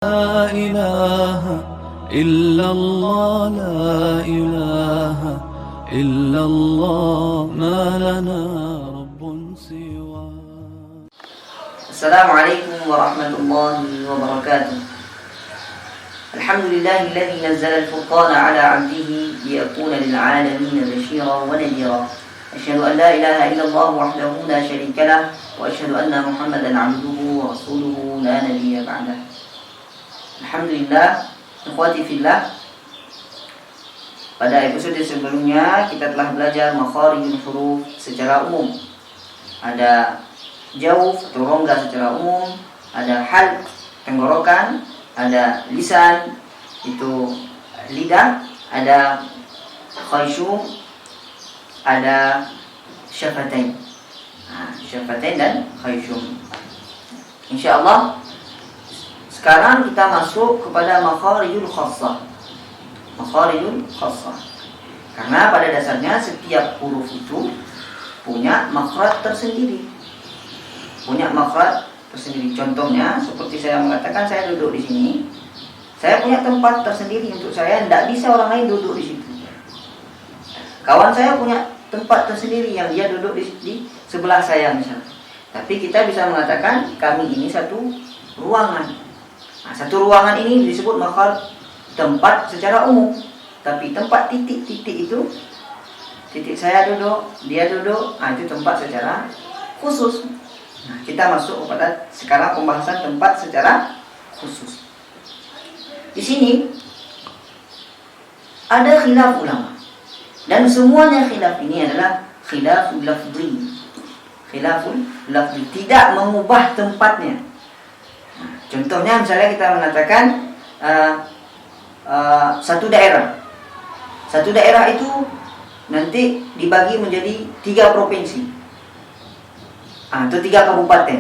لا إله إلا الله لا إله إلا الله ما لنا رب سوى. السلام عليكم ورحمة الله وبركاته. الحمد لله الذي نزل الفرقان على عبده ليكون للعالمين بشيرا ونذيرا. أشهد أن لا إله إلا الله وحده لا شريك له، وأشهد أن محمدا عبده ورسوله لا نبي بعده. Alhamdulillah, ikhwati fillah. Pada episode sebelumnya kita telah belajar makharijul huruf secara umum. Ada jauf atau rongga secara umum, ada halq tenggorokan, ada lisan itu lidah, ada khayshum, ada syafatain. Syafatain dan khayshum. Insyaallah sekarang kita masuk kepada makharijul khassah. Makharijul khassah. Karena pada dasarnya setiap huruf itu punya makhraj tersendiri. Punya makhraj tersendiri. Contohnya seperti saya mengatakan saya duduk di sini. Saya punya tempat tersendiri untuk saya, tidak bisa orang lain duduk di situ. Kawan saya punya tempat tersendiri yang dia duduk di sebelah saya misalnya. Tapi kita bisa mengatakan kami ini satu ruangan. Satu ruangan ini disebut makhraj tempat secara umum. Tapi tempat titik-titik itu, titik saya duduk, dia duduk, itu tempat secara khusus. Kita masuk kepada sekarang pembahasan tempat secara khusus. Di sini ada khilaf ulama. Dan semuanya khilaf ini adalah khilaful lafzi. Khilaful lafzi, tidak mengubah tempatnya. Contohnya misalnya kita mengatakan satu daerah. Satu daerah itu nanti dibagi menjadi 3 provinsi atau 3 kabupaten.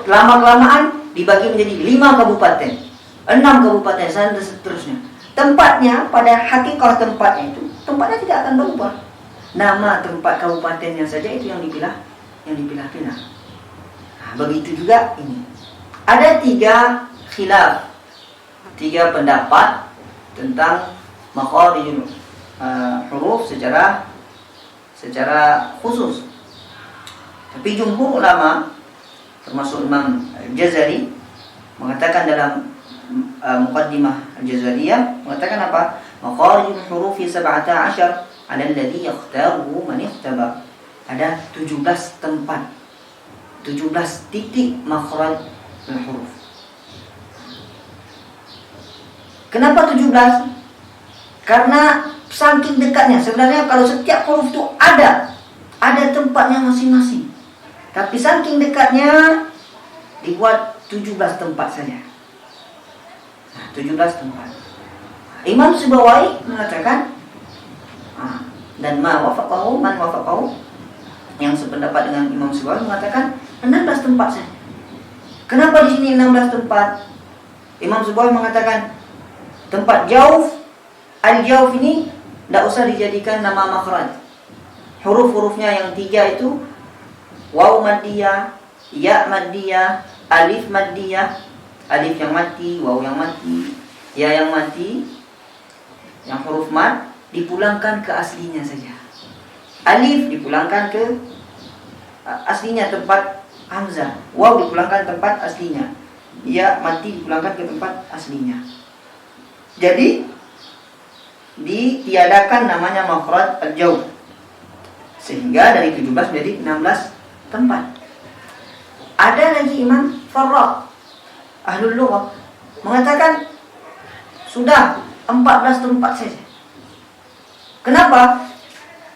Lama-kelamaan dibagi menjadi 5 kabupaten, 6 kabupaten, dan seterusnya. Tempatnya, pada hakikat tempatnya itu, tempatnya tidak akan berubah. Nama tempat kabupatennya saja itu yang dipilah-pilah. Begitu juga ini. Ada 3 khilaf, 3 pendapat tentang makharijul huruf secara khusus. Tapi jumhur ulama termasuk Imam Al-Jazari mengatakan dalam Muqaddimah Al-Jazariyah mengatakan apa? Makharijul hurufi 17 ala alladhi yakhtaruhu man ikhtabar. Ada 17 tempat, 17 titik makhraj huruf. Kenapa 17? Karena saking dekatnya. Sebenarnya kalau setiap huruf itu ada tempatnya masing-masing. Tapi saking dekatnya dibuat 17 tempat saja. 17 tempat. Imam Sibawai mengatakan dan man wafaqahu yang sependapat dengan Imam Sibawai mengatakan 16 tempat saja. Kenapa di sini 16 tempat? Imam Sibawai mengatakan tempat jauf, al-jauf ini tidak usah dijadikan nama makhraj. Huruf-hurufnya yang 3 itu waw maddiyah, ya maddiyah, alif maddiyah, alif yang mati, waw yang mati, ya yang mati, yang huruf mad dipulangkan ke aslinya saja. Alif dipulangkan ke aslinya tempat hamzah, waw dipulangkan tempat aslinya, ya mati dipulangkan ke tempat aslinya. Jadi ditiadakan namanya makhraj al-jauf, sehingga dari 17 menjadi 16 tempat. Ada lagi Imam Farra ahlul lughah mengatakan sudah 14 tempat saja. Kenapa?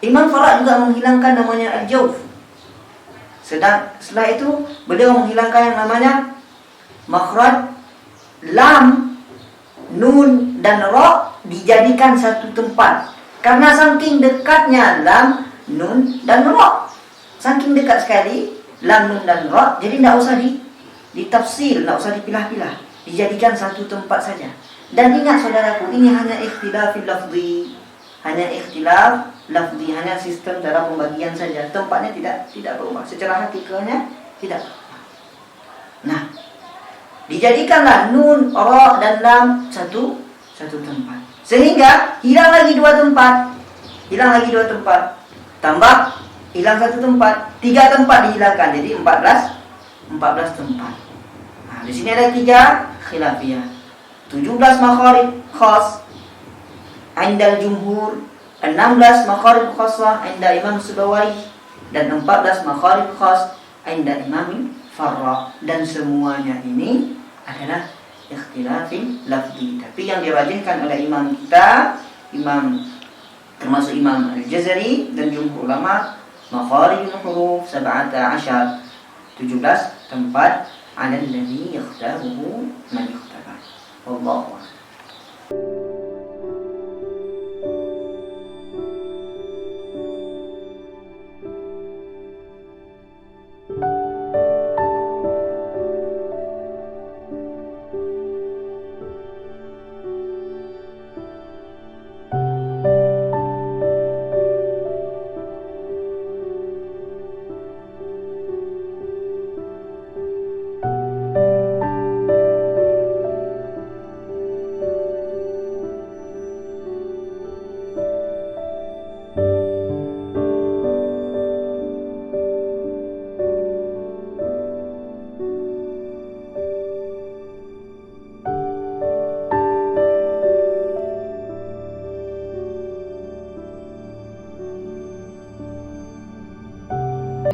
Imam Farra juga menghilangkan namanya al-jauf. Setelah itu beliau menghilangkan yang namanya makhraj lam, nun dan ra dijadikan satu tempat. Karena saking dekatnya lam, nun dan ra, saking dekat sekali lam, nun dan ra, jadi tidak usah ditafsir, tidak usah dipilah-pilah, dijadikan satu tempat saja. Dan ingat saudaraku, ini hanya ikhtilafil lafzi, hanya sistem cara pembagian saja. Tempatnya tidak berubah. Secara hakikatnya tidak. Nah, Dijadikanlah nun, ra dan lam satu tempat. Sehingga hilang lagi dua tempat. Tambah hilang satu tempat. 3 tempat dihilangkan. Jadi 14 tempat. Nah, di sini ada 3 khilafiyah. 17 makharij khas indal jumhur, 16 makharij khassah inda Imam Subawai, dan 14 makharij khas inda Imam Farra. Dan semuanya ini adalah ikhtilafin lafzi. Tapi yang dirajihkan oleh imam kita, termasuk Imam Al-Jazari dan jumhur ulama, makharijul huruf 17 tempat ala alladhi yakhtaruhu man ikhtaba. Wallahu